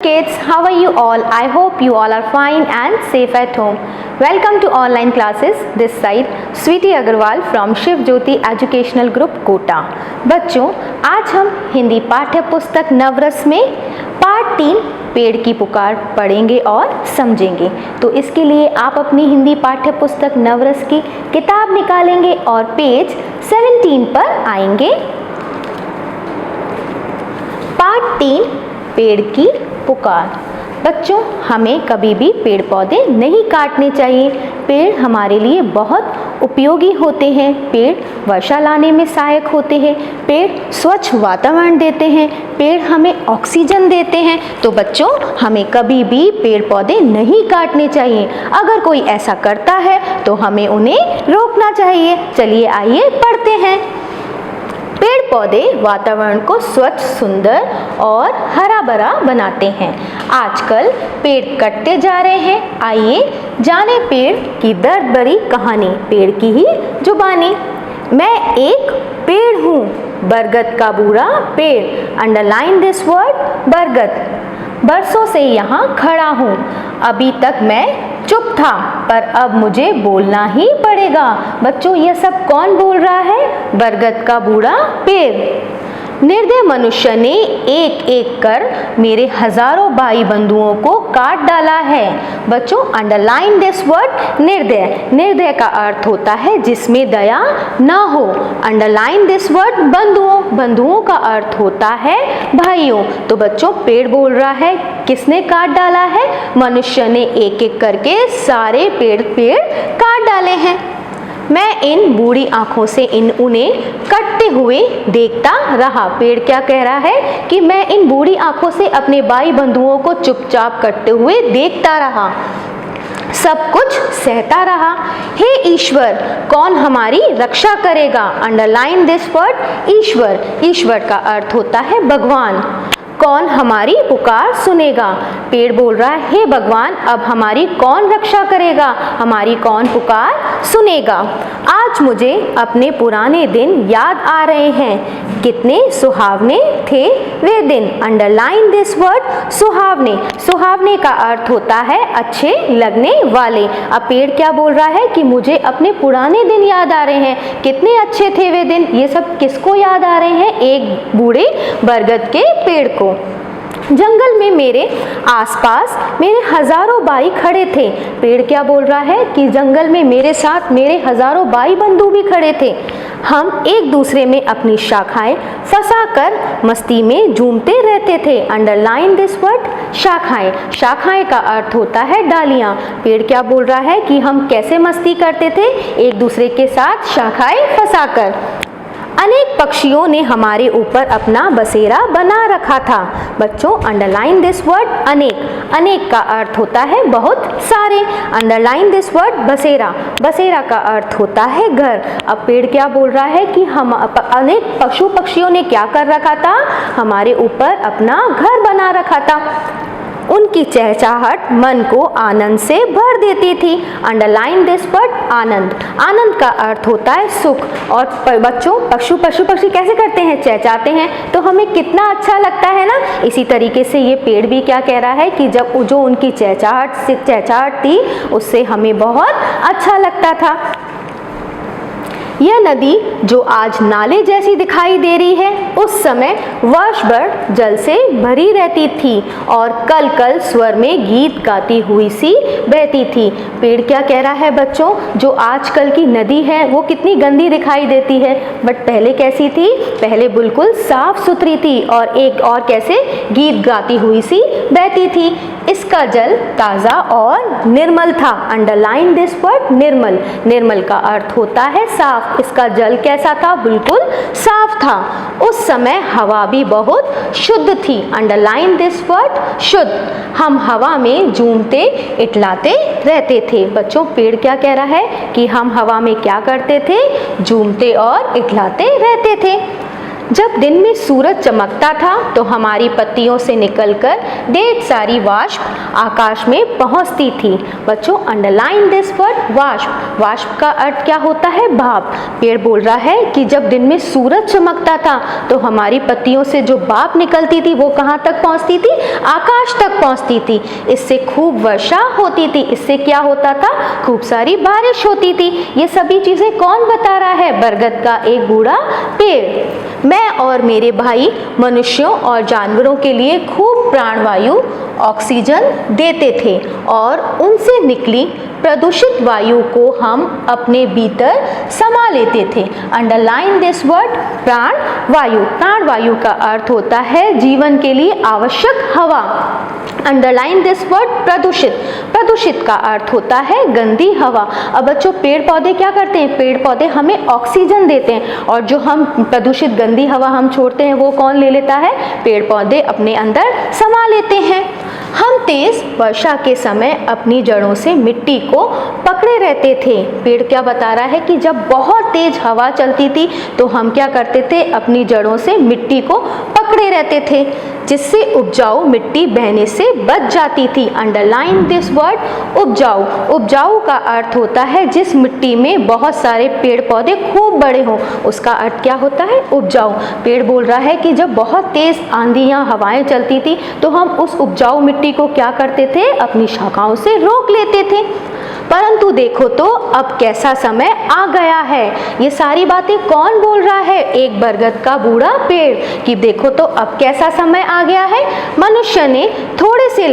Kids, how are you all? I hope you all are fine and safe at home. Welcome to online classes. This side Sweety Agarwal from Shiv Jyoti Educational Group Kota. बच्चों, आज हम हिंदी पाठ्य पुस्तक नवरस में part 3 पेड़ की पुकार पढ़ेंगे और समझेंगे। तो इसके लिए आप अपनी हिंदी पाठ्य पुस्तक नवरस की किताब निकालेंगे और पेज 17 पर आएंगे। पार्ट 3 पेड़ की पुकार। बच्चों, हमें कभी भी पेड़ पौधे नहीं काटने चाहिए। पेड़ हमारे लिए बहुत उपयोगी होते हैं। पेड़ वर्षा लाने में सहायक होते हैं। पेड़ स्वच्छ वातावरण देते हैं। पेड़ हमें ऑक्सीजन देते हैं। तो बच्चों, हमें कभी भी पेड़ पौधे नहीं काटने चाहिए। अगर कोई ऐसा करता है तो हमें उन्हें रोकना चाहिए। चलिए आइए पढ़ते हैं। पेड़ पौधे वातावरण को स्वच्छ, सुंदर और हरा भरा बनाते हैं। आजकल पेड़ कटते जा रहे हैं। आइए जाने पेड़ की दर्द भरी कहानी, पेड़ की ही जुबानी। मैं एक पेड़ हूँ, बरगद का बूढ़ा पेड़। अंडरलाइन दिस वर्ड, बरगद। बरसों से यहाँ खड़ा हूँ। अभी तक मैं चुप था, पर अब मुझे बोलना ही पड़ेगा। बच्चों, यह सब कौन बोल रहा है? बरगद का बूढ़ा पेड़। निर्दय मनुष्य ने एक एक कर मेरे हजारों भाई बंधुओं को काट डाला है। बच्चों, अंडरलाइन दिस वर्ड, निर्दय। निर्दय का अर्थ होता है जिसमें दया ना हो। अंडरलाइन दिस वर्ड, बंधुओं। बंधुओं का अर्थ होता है भाइयों। तो बच्चों, पेड़ बोल रहा है किसने काट डाला है? मनुष्य ने एक एक करके सारे पेड़ काट डाले हैं। मैं इन बूढ़ी आंखों से उन्हें कटते हुए देखता रहा। पेड़ क्या कह रहा है कि मैं इन बूढ़ी आंखों से अपने भाई बंधुओं को चुपचाप कटते हुए देखता रहा, सब कुछ सहता रहा। हे ईश्वर, कौन हमारी रक्षा करेगा? अंडरलाइन दिस वर्ड, ईश्वर। ईश्वर का अर्थ होता है भगवान। कौन हमारी पुकार सुनेगा? पेड़ बोल रहा है, हे भगवान, अब हमारी कौन रक्षा करेगा? हमारी कौन पुकार सुनेगा? आज मुझे अपने पुराने दिन याद आ रहे हैं। कितने सुहावने थे वे दिन। अंडरलाइन दिस वर्ड, सुहावने। सुहावने का अर्थ होता है अच्छे लगने वाले। अब पेड़ क्या बोल रहा है कि मुझे अपने पुराने दिन याद आ रहे हैं। कितने अच्छे थे वे दिन। ये सब किसको याद आ रहे हैं? एक बूढ़े बरगद के पेड़ को। जंगल में मेरे आसपास मेरे हजारों भाई खड़े थे। पेड़ क्या बोल रहा है कि जंगल में मेरे साथ मेरे हजारों भाई बंधु भी खड़े थे। हम एक दूसरे में अपनी शाखाएं फंसाकर मस्ती में झूमते रहते थे। अंडरलाइन दिस वर्ड, शाखाएं। शाखाएं का अर्थ होता है डालियां। पेड़ क्या बोल रहा है कि हम कैसे मस्ती करते थे? एक दूसरे के साथ शाखाएं फंसाकर। अनेक पक्षियों ने हमारे ऊपर अपना बसेरा बना रखा था। बच्चों, अंडरलाइन दिस वर्ड, अनेक। अनेक का अर्थ होता है बहुत सारे। अंडरलाइन दिस वर्ड, बसेरा। बसेरा का अर्थ होता है घर। अब पेड़ क्या बोल रहा है कि हम अनेक पशु पक्षियों ने क्या कर रखा था? हमारे ऊपर अपना घर बना रखा था। उनकी चहचहाहट मन को आनंद से भर देती थी। अंडरलाइन दिस वर्ड, आनंद। आनंद का अर्थ होता है सुख। और बच्चों, पशु पक्षी कैसे करते हैं? चहचहाते हैं। तो हमें कितना अच्छा लगता है ना। इसी तरीके से ये पेड़ भी क्या कह रहा है कि जब जो उनकी चहचहाहट थी, उससे हमें बहुत अच्छा लगता था। यह नदी जो आज नाले जैसी दिखाई दे रही है, उस समय वर्ष भर जल से भरी रहती थी और कल कल स्वर में गीत गाती हुई सी बहती थी। पेड़ क्या कह रहा है बच्चों? जो आजकल की नदी है वो कितनी गंदी दिखाई देती है, बट पहले कैसी थी? पहले बिल्कुल साफ सुथरी थी और कैसे गीत गाती हुई सी बहती थी। इसका जल ताज़ा और निर्मल था। अंडरलाइन दिस वर्ड, निर्मल। निर्मल का अर्थ होता है साफ। इसका जल कैसा था? बिल्कुल साफ था। उस समय हवा भी बहुत शुद्ध थी। अंडरलाइन दिस वर्ड, शुद्ध। हम हवा में झूमते इटलाते रहते थे। बच्चों, पेड़ क्या कह रहा है कि हम हवा में क्या करते थे? झूमते और इटलाते रहते थे। जब दिन में सूरज चमकता था तो हमारी पत्तियों से निकलकर ढेर सारी वाष्प आकाश में पहुंचती थी। बच्चों अंडरलाइन दिस वर्ड वाष्प। वाष्प का अर्थ क्या होता है? भाप। पेड़ बोल रहा है कि जब दिन में सूरज चमकता था तो हमारी पत्तियों से जो भाप निकलती थी वो कहाँ तक पहुंचती थी? आकाश तक पहुंचती थी। इससे खूब वर्षा होती थी। इससे क्या होता था? खूब सारी बारिश होती थी। ये सभी चीजें कौन बता रहा है? बरगद का एक बूढ़ा पेड़। मैं और मेरे भाई मनुष्यों और जानवरों के लिए खूब प्राणवायु ऑक्सीजन देते थे और उनसे निकली प्रदूषित वायु को हम अपने भीतर समा लेते थे। अंडरलाइन दिस वर्ड प्राणवायु। प्राणवायु का अर्थ होता है जीवन के लिए आवश्यक हवा। अंडरलाइन दिस वर्ड प्रदूषित। प्रदूषित का अर्थ होता है गंदी हवा। अब बच्चों पेड़ पौधे क्या करते हैं? पेड़ पौधे हमें ऑक्सीजन देते हैं और जो हम प्रदूषित गंदी हवा हम छोड़ते हैं वो कौन ले लेता है? पेड़ पौधे अपने अंदर समा लेते हैं। हम तेज वर्षा के समय अपनी जड़ों से मिट्टी को पकड़े रहते थे। पेड़ क्या बता रहा है कि जब बहुत तेज हवा चलती थी तो हम क्या करते थे? अपनी जड़ों से मिट्टी को पकड़े रहते थे जिससे उपजाऊ मिट्टी बहने से बच जाती थी। अंडरलाइन दिस वर्ड उपजाऊ। उपजाऊ का अर्थ होता है जिस मिट्टी में बहुत सारे पेड़ पौधे खूब बड़े हों, उसका अर्थ क्या होता है? उपजाऊ। पेड़ बोल रहा है कि जब बहुत तेज आंधियां हवाएं चलती थी तो हम उस उपजाऊ मिट्टी को क्या करते थे? अपनी शाखाओं से रोक लेते थे। परंतु देखो तो अब कैसा समय आ गया है। ये सारी बातें कौन बोल रहा है? एक बरगद का बूढ़ा पेड़। कि देखो तो अब कैसा समय आ गया है। मनुष्य ने थोड़े से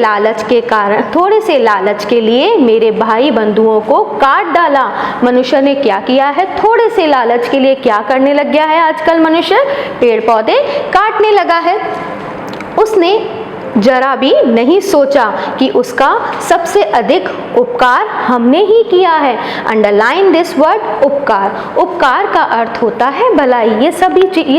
लालच के लिए मेरे भाई बंधुओं को काट डाला। मनुष्य ने क्या किया है? थोड़े से लालच के लिए क्या करने लग गया है आजकल मनुष्य? पेड़ पौधे काटने लगा है। उसने जरा भी नहीं सोचा कि उसका सबसे अधिक उपकार हमने ही किया है। अंडरलाइन दिस वर्ड उपकार। उपकार का अर्थ होता है भलाई। ये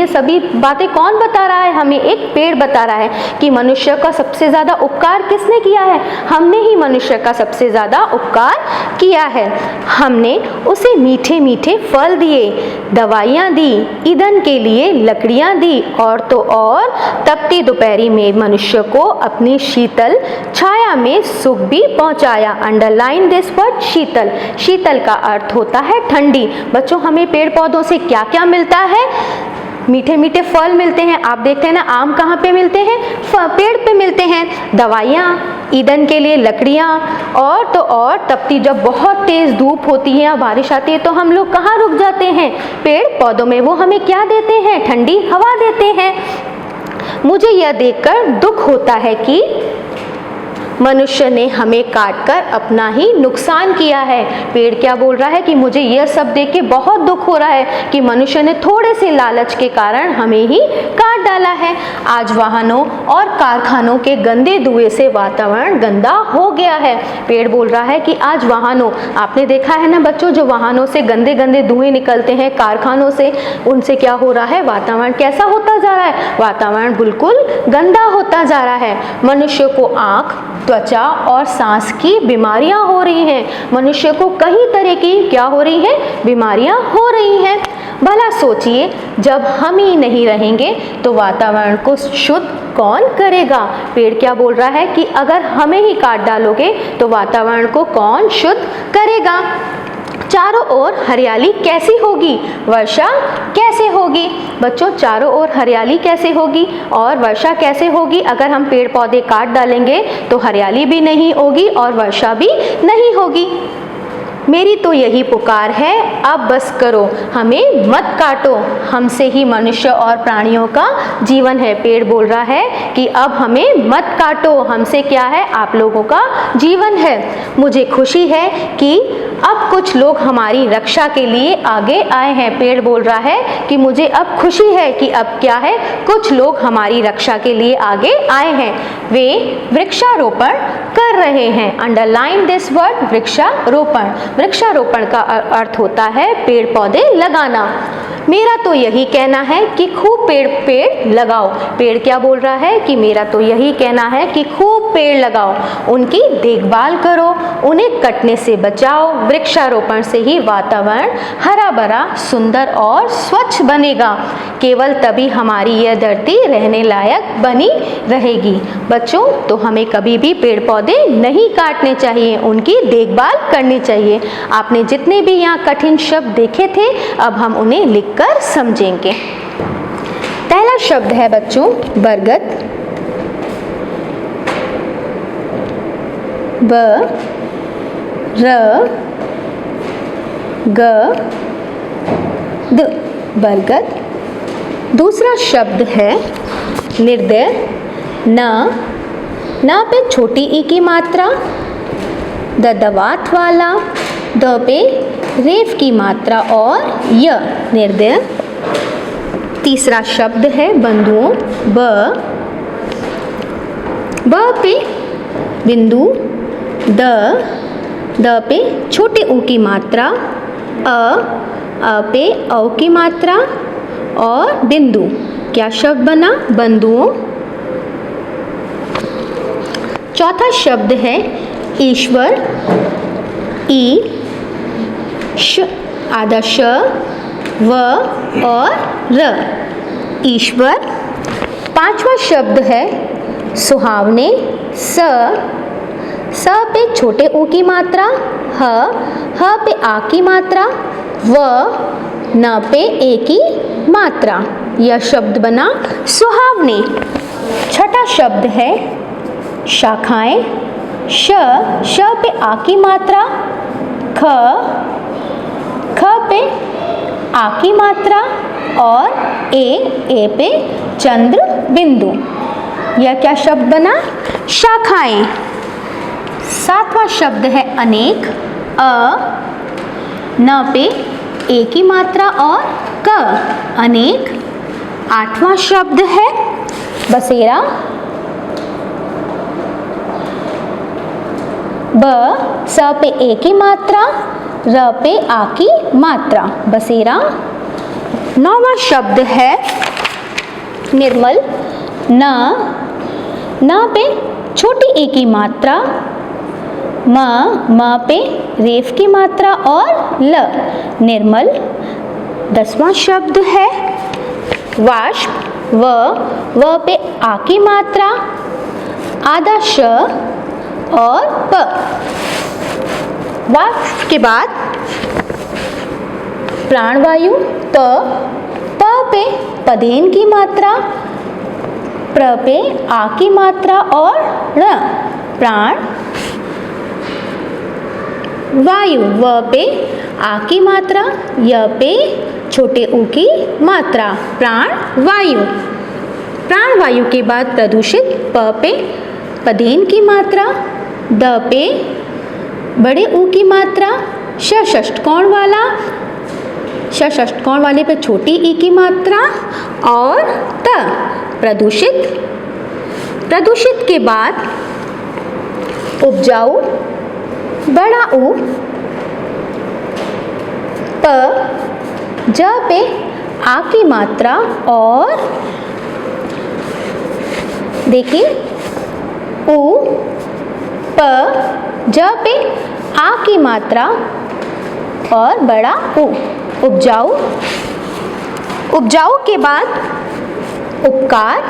सभी बातें कौन बता रहा है? हमें एक पेड़ बता रहा है कि मनुष्य का सबसे ज्यादा उपकार किसने किया है? हमने ही मनुष्य का सबसे ज्यादा उपकार किया है। हमने उसे मीठे मीठे फल दिए, दवाइयाँ दी, ईंधन के लिए लकड़ियाँ दी और तो और तपती दोपहरी में मनुष्य को अपनी शीतल छाया में सुख भी पहुंचाया। अंडरलाइन दिस वर्ड शीतल। शीतल का अर्थ होता है ठंडी। बच्चों हमें पेड़ पौधों से क्या क्या मिलता है? मीठे मीठे फल मिलते हैं। आप देखते हैं ना आम कहाँ पे मिलते हैं? पेड़ पे मिलते हैं। दवाइयाँ, ईंधन के लिए लकड़ियाँ और तो और तपती, जब बहुत तेज धूप होती है या बारिश आती है तो हम लोग कहाँ रुक जाते हैं? पेड़ पौधों में। वो हमें क्या देते हैं? ठंडी हवा देते हैं। मुझे यह देखकर दुख होता है कि मनुष्य ने हमें काटकर अपना ही नुकसान किया है। पेड़ क्या बोल रहा है कि मुझे यह सब देख के बहुत दुख हो रहा है कि मनुष्य ने थोड़े से लालच के कारण हमें ही काट डाला है। आज वाहनों और कारखानों के गंदे धुएं से वातावरण गंदा हो गया है। पेड़ बोल रहा है कि आज वाहनों, आपने देखा है ना बच्चों, जो वाहनों से गंदे गंदे धुएं निकलते हैं कारखानों से, उनसे क्या हो रहा है? वातावरण कैसा होता जा रहा है? वातावरण बिल्कुल गंदा होता जा रहा है। मनुष्य को आँख, त्वचा और सांस की बीमारियां हो रही हैं। मनुष्य को कई तरह की क्या हो रही हैं? बीमारियां हो रही हैं। भला सोचिए, जब हम ही नहीं रहेंगे तो वातावरण को शुद्ध कौन करेगा? पेड़ क्या बोल रहा है कि अगर हमें ही काट डालोगे तो वातावरण को कौन शुद्ध करेगा? चारों ओर हरियाली कैसी होगी? वर्षा कैसे होगी? बच्चों चारों ओर हरियाली कैसे होगी और वर्षा कैसे होगी? अगर हम पेड़ पौधे काट डालेंगे तो हरियाली भी नहीं होगी और वर्षा भी नहीं होगी। मेरी तो यही पुकार है, अब बस करो, हमें मत काटो। हमसे ही मनुष्य और प्राणियों का जीवन है। पेड़ बोल रहा है कि अब हमें मत काटो, हमसे क्या है? आप लोगों का जीवन है। मुझे खुशी है कि अब कुछ लोग हमारी रक्षा के लिए आगे आए हैं। पेड़ बोल रहा है कि मुझे अब खुशी है कि अब क्या है? कुछ लोग हमारी रक्षा के लिए आगे आए हैं। वे वृक्षारोपण कर रहे हैं। अंडरलाइन दिस वर्ड वृक्षारोपण। वृक्षारोपण का अर्थ होता है पेड़ पौधे लगाना। मेरा तो यही कहना है कि खूब पेड़ लगाओ। पेड़ क्या बोल रहा है कि मेरा तो यही कहना है कि खूब पेड़ लगाओ, उनकी देखभाल करो, उन्हें कटने से बचाओ। वृक्षारोपण से ही वातावरण हरा भरा, सुंदर और स्वच्छ बनेगा। केवल तभी हमारी यह धरती रहने लायक बनी रहेगी। बच्चों, तो हमें कभी भी पेड़ पौधे नहीं काटने चाहिए, उनकी देखभाल करनी चाहिए। आपने जितने भी यहाँ कठिन शब्द देखे थे, अब हम उन्हें लिखकर समझेंगे। पहला शब्द है बच्चों बरगद। ब र ग द, बरगद। दूसरा शब्द है निर्दय। न पे छोटी ई की मात्रा, द दवात वाला, द पे रेफ की मात्रा और य, निर्दय। तीसरा शब्द है बंधुओं। ब पे बिंदु, द पे छोटे ऊ की मात्रा, अ पे औ की मात्रा और बिंदु। क्या शब्द बना? बंधुओं। चौथा शब्द है ईश्वर। ई श, आधा श, व और र, ईश्वर। पांचवा शब्द है सुहावने। स पे छोटे ऊ की मात्रा, ह पे आ की मात्रा, व न पे ए की मात्रा। यह शब्द बना सुहावने। छठा शब्द है शाखाएं। श पे आ की मात्रा, ख पे आ की मात्रा और ए पे चंद्र बिंदु। यह क्या शब्द बना? शाखाएं। सातवां शब्द है अनेक। न पे ए की मात्रा और क, अनेक। आठवां शब्द है बसेरा। स पे ए की मात्रा, र पे आ की मात्रा, बसेरा। नौवां शब्द है निर्मल। न पे छोटी ए की मात्रा, म पे रेफ की मात्रा और ल, निर्मल। 10वां शब्द है वाष्प। व पे आ की मात्रा, आधा श और प। वाष्प के बाद प्राणवायु। प पे पदेन की मात्रा, प्र पे आ की मात्रा और ण, प्राण वायु। व पे आ की मात्रा, य पे छोटे ऊ की मात्रा, प्राण वायु। प्राण वायु के बाद प्रदूषित। प पे पदेन की मात्रा, द पे बड़े ऊ की मात्रा, षष्ठकोण वाला, षष्ठकोण वाले पे छोटी ई की मात्रा और त, प्रदूषित। प्रदूषित के बाद उपजाऊ, बड़ा ऊ। प ज पे आ की मात्रा और देखिए ऊ, प ज पे आ की मात्रा और बड़ा ऊ, उपजाऊ। उपजाऊ के बाद उपकार।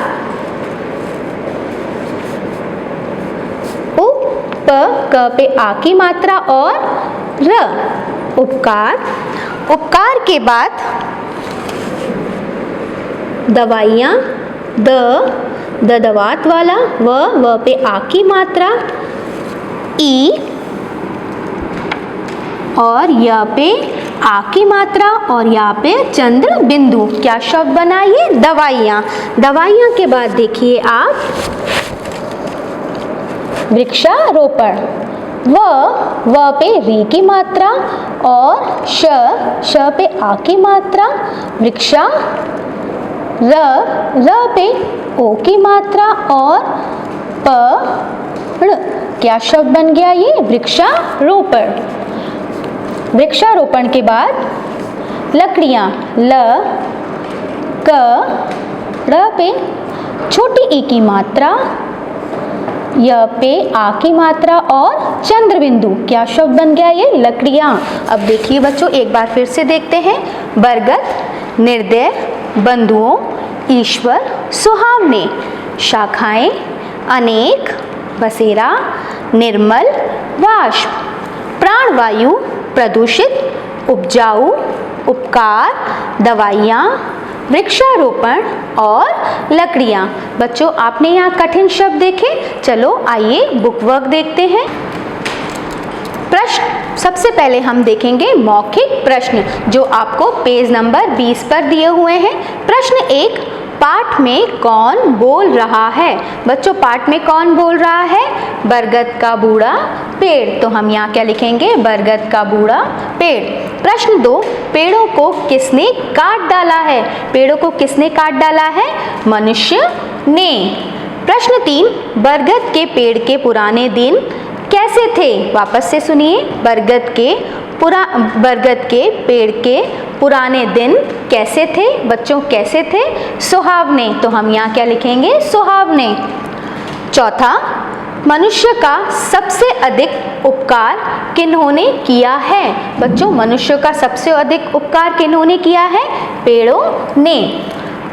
प क पे आ की मात्रा और र, उपकार। उपकार के बाद दवाइयाँ। द दवात वाला, व पे आ की मात्रा, ई और य पे आ की मात्रा और यहाँ पे चंद्र बिंदु। क्या शब्द बना? ये दवाइयाँ। दवाइयाँ के बाद देखिए आप वृक्षारोपण। व पे री की मात्रा और श पे आ की मात्रा, वृक्षा। र पे ओ की मात्रा और प ण, क्या शब्द बन गया? ये वृक्षारोपण। वृक्षारोपण के बाद लकड़ियाँ, ल क ड़ पे छोटी ई की मात्रा, य पे आ की मात्रा और चंद्र बिंदु, क्या शब्द बन गया ये? लकड़ियाँ। अब देखिए बच्चों, एक बार फिर से देखते हैं। बरगद, निर्दय, बंधुओं, ईश्वर, सुहावने, शाखाएं, अनेक, बसेरा, निर्मल, वाष्प, प्राणवायु, प्रदूषित, उपजाऊ, उपकार, दवाइयाँ, वृक्षारोपण और लकड़ियाँ। बच्चों आपने यहाँ कठिन शब्द देखे, चलो आइए बुक वर्क देखते हैं। प्रश्न सबसे पहले हम देखेंगे मौखिक प्रश्न जो आपको पेज नंबर 20 पर दिए हुए हैं। प्रश्न 1, पाठ में कौन बोल रहा है? बच्चों पाठ में कौन बोल रहा है? बरगद का बूढ़ा पेड़, तो हम यहाँ क्या लिखेंगे? बरगद का बूढ़ा पेड़। प्रश्न 2, पेड़ों को किसने काट डाला है? पेड़ों को किसने काट डाला है? मनुष्य ने। प्रश्न 3, बरगद के पेड़ के पुराने दिन कैसे थे? वापस से सुनिए, बरगद के पेड़ के पुराने दिन कैसे थे? बच्चों कैसे थे? सुहावने, तो हम यहाँ क्या लिखेंगे? सुहावने। चौथा, मनुष्य का सबसे अधिक उपकार किन्होंने किया है? बच्चों मनुष्य का सबसे अधिक उपकार किन्होंने किया है? पेड़ों ने।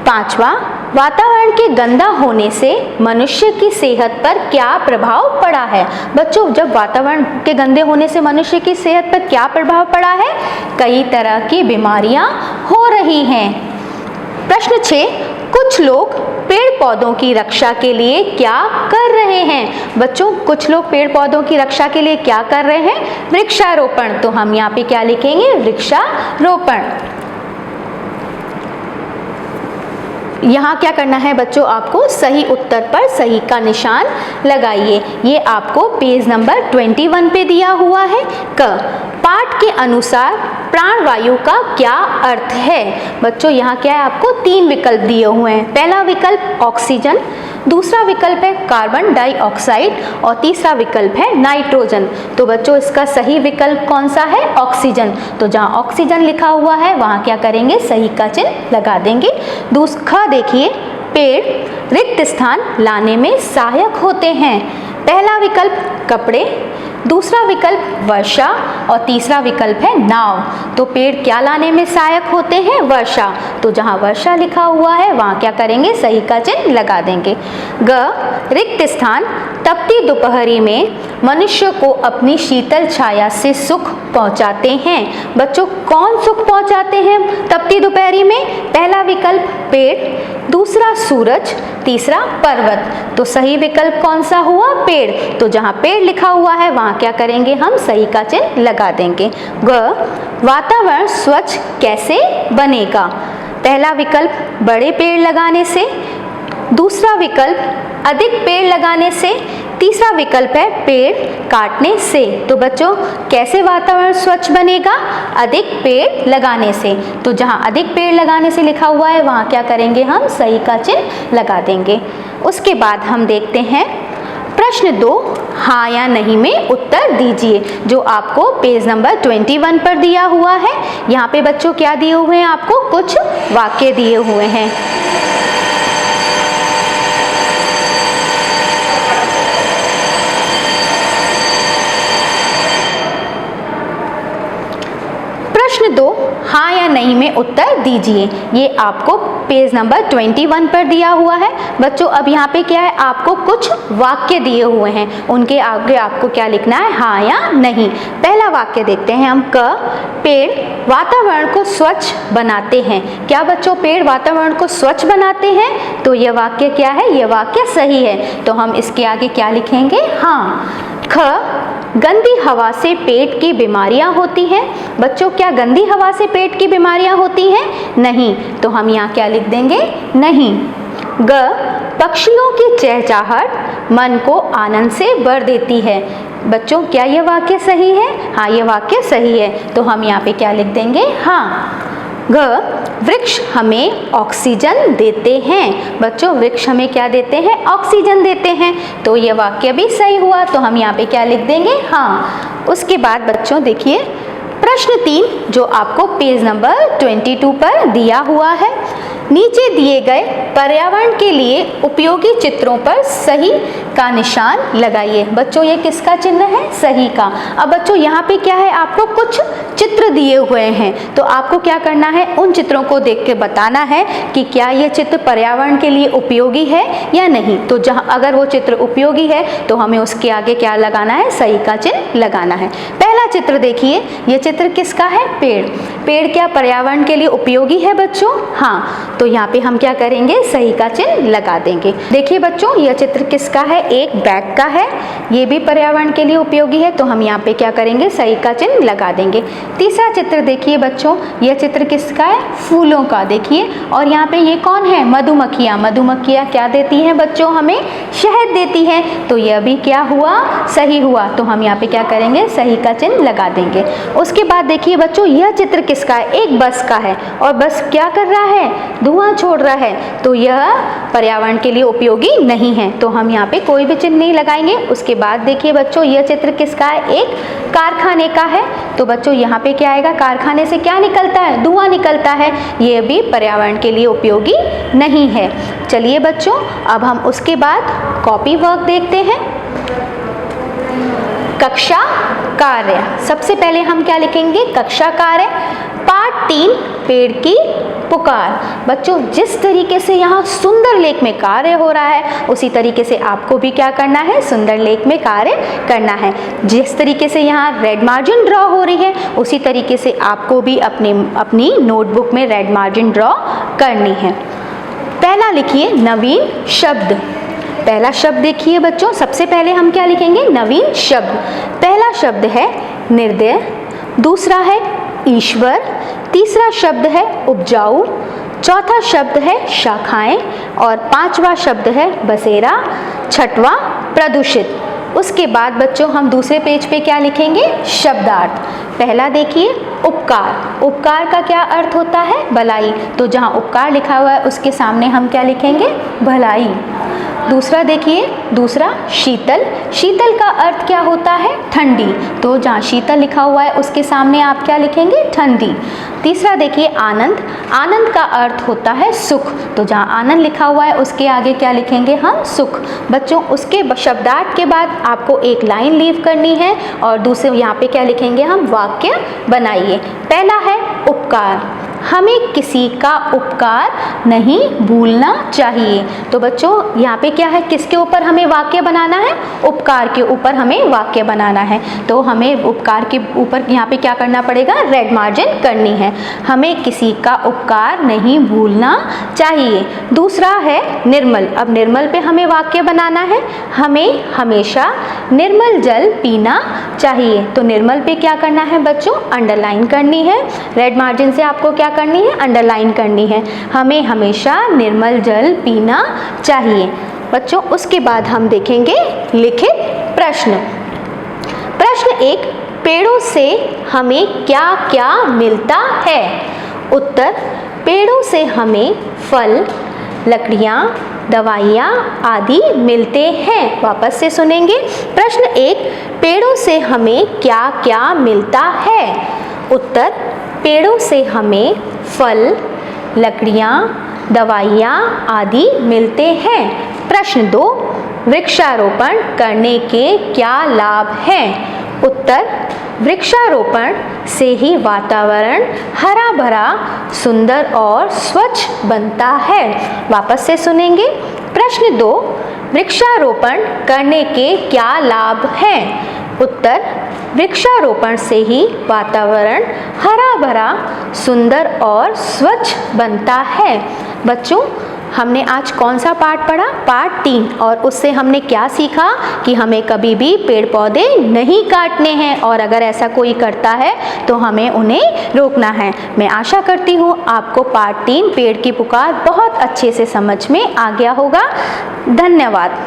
पांचवा, वातावरण के गंदा होने से मनुष्य की सेहत पर क्या प्रभाव पड़ा है? बच्चों जब वातावरण के गंदे होने से मनुष्य की सेहत पर क्या प्रभाव पड़ा है? कई तरह की बीमारियां हो रही हैं। प्रश्न 6, कुछ लोग पेड़ पौधों की रक्षा के लिए क्या कर रहे हैं? बच्चों कुछ लोग पेड़ पौधों की रक्षा के लिए क्या कर रहे हैं? वृक्षारोपण, तो हम यहाँ पे क्या लिखेंगे? वृक्षारोपण। यहाँ क्या करना है बच्चों? आपको सही उत्तर पर सही का निशान लगाइए। ये आपको पेज नंबर 21 पे दिया हुआ है। क, पाठ के अनुसार प्राणवायु का क्या अर्थ है? बच्चों यहाँ क्या है? आपको 3 विकल्प दिए हुए हैं। पहला विकल्प ऑक्सीजन, दूसरा विकल्प है कार्बन डाइऑक्साइड और तीसरा विकल्प है नाइट्रोजन। तो बच्चों इसका सही विकल्प कौन सा है? ऑक्सीजन। तो जहाँ ऑक्सीजन लिखा हुआ है वहाँ क्या करेंगे? सही का चिन्ह लगा देंगे। दूसरा देखिए, पेड़ रिक्त स्थान लाने में सहायक होते हैं। पहला विकल्प कपड़े, दूसरा विकल्प वर्षा और तीसरा विकल्प है नाव। तो पेड़ क्या लाने में सहायक होते हैं? वर्षा। तो जहाँ वर्षा लिखा हुआ है वहाँ क्या करेंगे? सही का चिन्ह लगा देंगे। ग, रिक्त स्थान तपती दोपहरी में मनुष्य को अपनी शीतल छाया से सुख पहुँचाते हैं। बच्चों कौन सुख पहुँचाते हैं तपती दोपहरी में? पहला विकल्प पेड़, दूसरा सूरज, तीसरा पर्वत। तो सही विकल्प कौन सा हुआ? पेड़। तो जहाँ पेड़ लिखा हुआ है वहाँ क्या करेंगे? हम सही का चिन्ह लगा देंगे। ग, वातावरण स्वच्छ कैसे बनेगा? पहला विकल्प बड़े पेड़ लगाने से, दूसरा विकल्प अधिक पेड़ लगाने से, तीसरा विकल्प है पेड़ काटने से। तो बच्चों कैसे वातावरण स्वच्छ बनेगा? अधिक पेड़ लगाने से। तो जहाँ अधिक पेड़ लगाने से लिखा हुआ है वहाँ क्या करेंगे? हम सही का चिन्ह लगा देंगे। उसके बाद हम देखते हैं प्रश्न 2, हाँ या नहीं में उत्तर दीजिए, जो आपको पेज नंबर 21 पर दिया हुआ है। यहाँ पे बच्चों क्या दिए हुए हैं? आपको कुछ वाक्य दिए हुए हैं। प्रश्न 2, हाँ या नहीं में उत्तर दीजिए। ये आपको पेज नंबर 21 पर दिया हुआ है। बच्चों अब यहाँ पे क्या है? आपको कुछ वाक्य दिए हुए हैं, उनके आगे आपको क्या लिखना है? हाँ या नहीं। पहला वाक्य देखते हैं हम। क, पेड़ वातावरण को स्वच्छ बनाते हैं। क्या बच्चों पेड़ वातावरण को स्वच्छ बनाते हैं? तो यह वाक्य क्या है? यह वाक्य सही है। तो हम इसके आगे क्या लिखेंगे? हाँ। ख, गंदी हवा से पेट की बीमारियां होती हैं। बच्चों क्या गंदी हवा से पेट की बीमारियां होती हैं? नहीं। तो हम यहाँ क्या लिख देंगे? नहीं। ग, पक्षियों की चहचहाहट मन को आनंद से भर देती है। बच्चों क्या यह वाक्य सही है? हाँ यह वाक्य सही है। तो हम यहाँ पे क्या लिख देंगे? हाँ। घ, वृक्ष हमें ऑक्सीजन देते हैं। बच्चों वृक्ष हमें क्या देते हैं? ऑक्सीजन देते हैं। तो यह वाक्य भी सही हुआ। तो हम यहाँ पे क्या लिख देंगे? हाँ। उसके बाद बच्चों देखिए प्रश्न 3 जो आपको पेज नंबर 22 पर दिया हुआ है, नीचे दिए गए पर्यावरण के लिए उपयोगी चित्रों पर सही का निशान लगाइए। बच्चों ये किसका चिन्ह है? सही का। अब बच्चों यहाँ पे क्या है, आपको कुछ चित्र दिए हुए हैं, तो आपको क्या करना है, उन चित्रों को देख के बताना है कि क्या ये चित्र पर्यावरण के लिए उपयोगी है या नहीं। तो जहाँ अगर वो चित्र उपयोगी है तो हमें उसके आगे क्या लगाना है, सही का चिन्ह लगाना है। पहला चित्र देखिए, ये चित्र किसका है? पेड़। पेड़ क्या पर्यावरण के लिए उपयोगी है बच्चों? हाँ, तो यहाँ पे हम क्या करेंगे, सही का चिन्ह लगा देंगे। देखिए बच्चों यह चित्र किसका है? एक बैग का है, ये भी पर्यावरण के लिए उपयोगी है, तो हम यहाँ पे क्या करेंगे, सही का चिन्ह लगा देंगे। तीसरा चित्र देखिए बच्चों, यह चित्र किसका है? फूलों का। देखिए और यहाँ पे ये कौन है? मधुमक्खियाँ। मधुमक्खियाँ क्या देती हैं बच्चों? हमें शहद देती हैं, तो यह भी क्या हुआ, सही हुआ। तो हम यहाँ पे क्या करेंगे, सही का चिन्ह लगा देंगे। उसके बाद देखिए बच्चों यह चित्र किसका है? एक बस का है, और बस क्या कर रहा है? धुआं छोड़ रहा है, तो यह पर्यावरण के लिए उपयोगी नहीं है, तो हम यहाँ पे कोई भी चिन्ह नहीं लगाएंगे। उसके बाद देखिए बच्चों यह चित्र किसका है? एक कारखाने का है, तो बच्चों यहाँ पे क्या आएगा? कारखाने से क्या निकलता है? धुआं निकलता है, यह भी पर्यावरण के लिए उपयोगी नहीं है। चलिए बच्चों अब हम उसके बाद कॉपी वर्क देखते हैं। कक्षा कार्य, सबसे पहले हम क्या लिखेंगे? कक्षा कार्य पाठ 3 पेड़ की पुकार। बच्चों जिस तरीके से यहाँ सुंदर लेख में कार्य हो रहा है, उसी तरीके से आपको भी क्या करना है, सुंदर लेख में कार्य करना है। जिस तरीके से यहाँ रेड मार्जिन ड्रॉ हो रही है, उसी तरीके से आपको भी अपनी नोटबुक में रेड मार्जिन ड्रॉ करनी है। पहला लिखिए नवीन शब्द। पहला शब्द देखिए बच्चों, सबसे पहले हम क्या लिखेंगे? नवीन शब्द। पहला शब्द है निर्दय, दूसरा है ईश्वर, तीसरा शब्द है उपजाऊ, चौथा शब्द है शाखाएं, और पांचवा शब्द है बसेरा, छठवां प्रदूषित। उसके बाद बच्चों हम दूसरे पेज पे क्या लिखेंगे? शब्दार्थ। पहला देखिए उपकार। उपकार का क्या अर्थ होता है? भलाई। तो जहाँ उपकार लिखा हुआ है उसके सामने हम क्या लिखेंगे? भलाई। दूसरा देखिए, दूसरा शीतल। शीतल का अर्थ क्या होता है? ठंडी। तो जहाँ शीतल लिखा हुआ है उसके सामने आप क्या लिखेंगे? ठंडी। तीसरा देखिए आनंद। आनंद का अर्थ होता है सुख। तो जहाँ आनंद लिखा हुआ है उसके आगे क्या लिखेंगे हम? सुख। बच्चों उसके शब्दार्थ के बाद आपको एक लाइन लीव करनी है, और दूसरे यहाँ पे क्या लिखेंगे हम? वाक्य बनाइए। पहला है उपकार। हमें किसी का उपकार नहीं भूलना चाहिए। तो बच्चों यहाँ पे क्या है, किसके ऊपर हमें वाक्य बनाना है? उपकार के ऊपर हमें वाक्य बनाना है। तो हमें उपकार के ऊपर यहाँ पे क्या करना पड़ेगा? रेड मार्जिन करनी है। हमें किसी का उपकार नहीं भूलना चाहिए। दूसरा है निर्मल। अब निर्मल पे हमें वाक्य बनाना है। हमें हमेशा निर्मल जल पीना चाहिए। तो निर्मल पे क्या करना है बच्चों? अंडरलाइन करनी है। रेड मार्जिन से आपको क्या करनी है? अंडरलाइन करनी है। हमें हमेशा निर्मल जल पीना चाहिए। बच्चों उसके बाद हम देखेंगे लिखित प्रश्न। प्रश्न 1, पेड़ों से हमें क्या क्या मिलता है? उत्तर, पेड़ों से हमें फल, लकड़ियाँ, दवाइयाँ आदि मिलते हैं। वापस से सुनेंगे। प्रश्न 1, पेड़ों से हमें क्या क्या मिलता है? उत्तर, पेड़ों से हमें फल, लकड़ियाँ, दवाइयाँ आदि मिलते हैं। प्रश्न 2, वृक्षारोपण करने के क्या लाभ हैं? उत्तर, वृक्षारोपण से ही वातावरण हरा भरा, सुंदर और स्वच्छ बनता है। वापस से सुनेंगे। प्रश्न 2, वृक्षारोपण करने के क्या लाभ हैं? उत्तर, वृक्षारोपण से ही वातावरण हरा भरा, सुंदर और स्वच्छ बनता है। बच्चों हमने आज कौन सा पाठ पढ़ा? पाठ 3। और उससे हमने क्या सीखा कि हमें कभी भी पेड़ पौधे नहीं काटने हैं, और अगर ऐसा कोई करता है तो हमें उन्हें रोकना है। मैं आशा करती हूँ आपको पाठ 3 पेड़ की पुकार बहुत अच्छे से समझ में आ गया होगा। धन्यवाद।